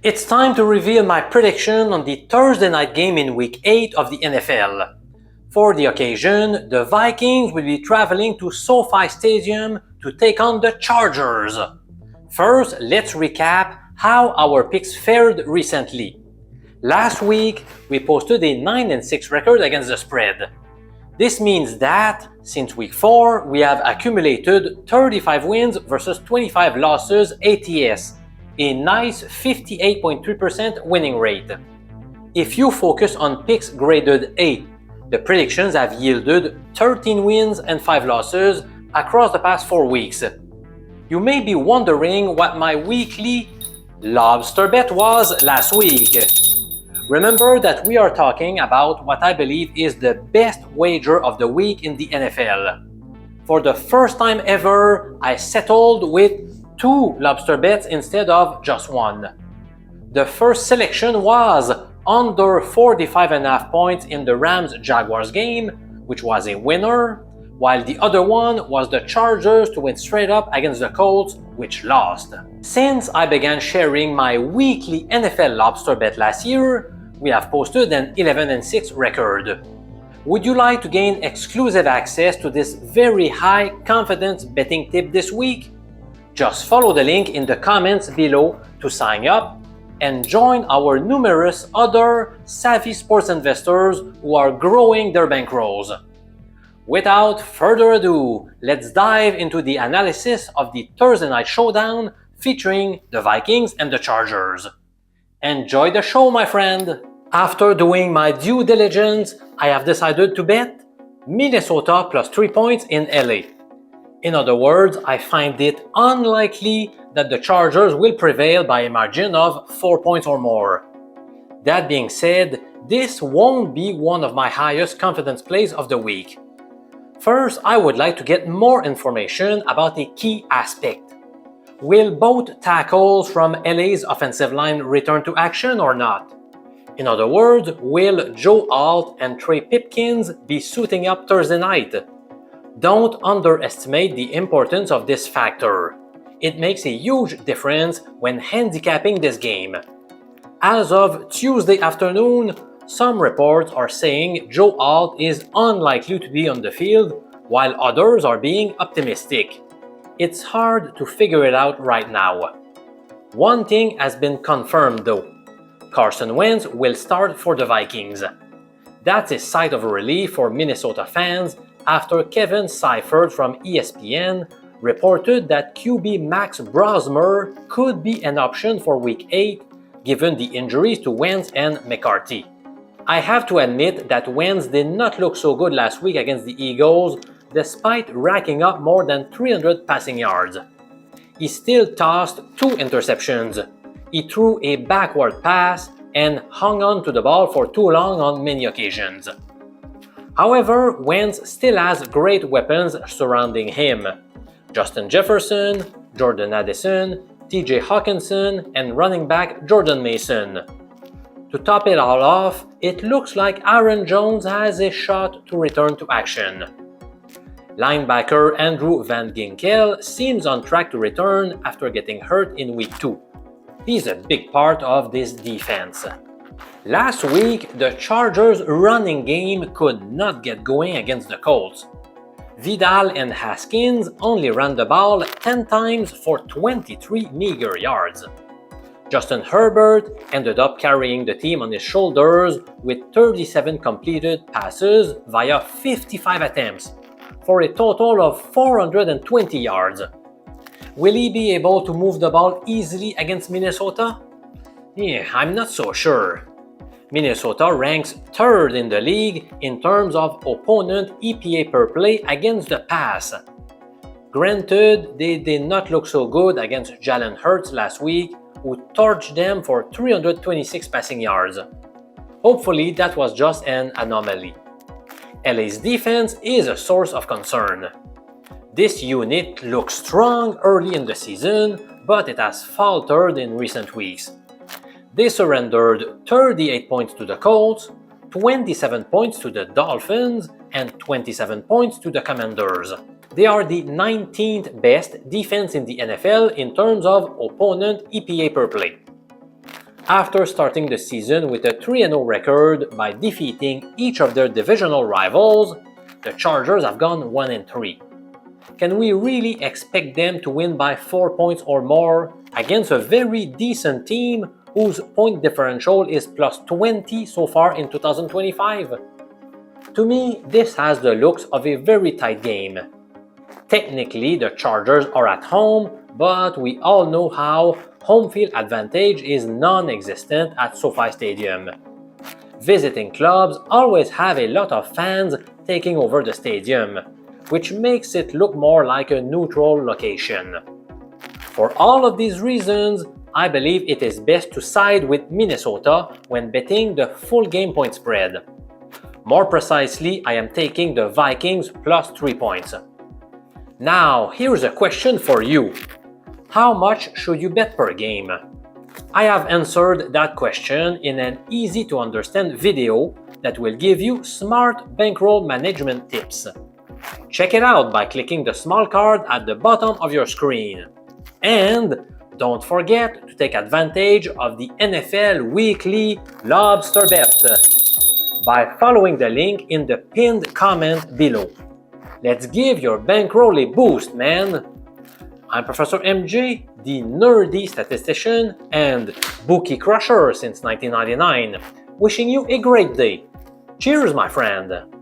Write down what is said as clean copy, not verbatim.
It's time to reveal my prediction on the Thursday night game in Week 8 of the NFL. For the occasion, the Vikings will be traveling to SoFi Stadium to take on the Chargers. First, let's recap how our picks fared recently. Last week, we posted a 9-6 record against the spread. This means that, since week 4, we have accumulated 35 wins versus 25 losses ATS, a nice 58.3% winning rate. If you focus on picks graded A, the predictions have yielded 13 wins and 5 losses across the past 4 weeks. You may be wondering what my weekly Lobster bet was last week. Remember that we are talking about what I believe is the best wager of the week in the NFL. For the first time ever, I settled with 2 Lobster bets instead of just 1. The first selection was under 45.5 points in the Rams-Jaguars game, which was a winner, while the other one was the Chargers to win straight up against the Colts, which lost. Since I began sharing my weekly NFL Lobster bet last year, we have posted an 11-6 record. Would you like to gain exclusive access to this very high confidence betting tip this week? Just follow the link in the comments below to sign up and join our numerous other savvy sports investors who are growing their bankrolls. Without further ado, let's dive into the analysis of the Thursday night showdown featuring the Vikings and the Chargers. Enjoy the show, my friend! After doing my due diligence, I have decided to bet Minnesota plus 3 points in LA. In other words, I find it unlikely that the Chargers will prevail by a margin of 4 points or more. That being said, this won't be one of my highest confidence plays of the week. First, I would like to get more information about a key aspect. Will both tackles from LA's offensive line return to action or not? In other words, will Joe Alt and Trey Pipkins be suiting up Thursday night? Don't underestimate the importance of this factor. It makes a huge difference when handicapping this game. As of Tuesday afternoon, some reports are saying Joe Alt is unlikely to be on the field, while others are being optimistic. It's hard to figure it out right now. One thing has been confirmed though. Carson Wentz will start for the Vikings. That's a sigh of relief for Minnesota fans after Kevin Seifert from ESPN reported that QB Max Brosmer could be an option for Week 8 given the injuries to Wentz and McCarthy. I have to admit that Wentz did not look so good last week against the Eagles despite racking up more than 300 passing yards. He still tossed 2 interceptions. He threw a backward pass and hung on to the ball for too long on many occasions. However, Wentz still has great weapons surrounding him. Justin Jefferson, Jordan Addison, TJ Hawkinson, and running back Jordan Mason. To top it all off, it looks like Aaron Jones has a shot to return to action. Linebacker Andrew Van Ginkel seems on track to return after getting hurt in Week 2. He's a big part of this defense. Last week, the Chargers' running game could not get going against the Colts. Vidal and Haskins only ran the ball 10 times for 23 meager yards. Justin Herbert ended up carrying the team on his shoulders with 37 completed passes via 55 attempts, for a total of 420 yards. Will he be able to move the ball easily against Minnesota? I'm not so sure. Minnesota ranks 3rd in the league in terms of opponent EPA per play against the pass. Granted, they did not look so good against Jalen Hurts last week, who torched them for 326 passing yards. Hopefully, that was just an anomaly. LA's defense is a source of concern. This unit looked strong early in the season, but it has faltered in recent weeks. They surrendered 38 points to the Colts, 27 points to the Dolphins, and 27 points to the Commanders. They are the 19th best defense in the NFL in terms of opponent EPA per play. after starting the season with a 3-0 record by defeating each of their divisional rivals, the Chargers have gone 1-3. Can we really expect them to win by 4 points or more against a very decent team whose point differential is plus 20 so far in 2025? To me, this has the looks of a very tight game. Technically, the Chargers are at home, but we all know how home field advantage is non-existent at SoFi Stadium. Visiting clubs always have a lot of fans taking over the stadium, which makes it look more like a neutral location. For all of these reasons, I believe it is best to side with Minnesota when betting the full game point spread. More precisely, I am taking the Vikings plus 3 points. Now, here's a question for you. How much should you bet per game? I have answered that question in an easy-to-understand video that will give you smart bankroll management tips. Check it out by clicking the small card at the bottom of your screen. And don't forget to take advantage of the NFL weekly Lobster bet by following the link in the pinned comment below. Let's give your bankroll a boost, man! I'm Professor MJ, the nerdy statistician and bookie crusher since 1999, wishing you a great day. Cheers, my friend!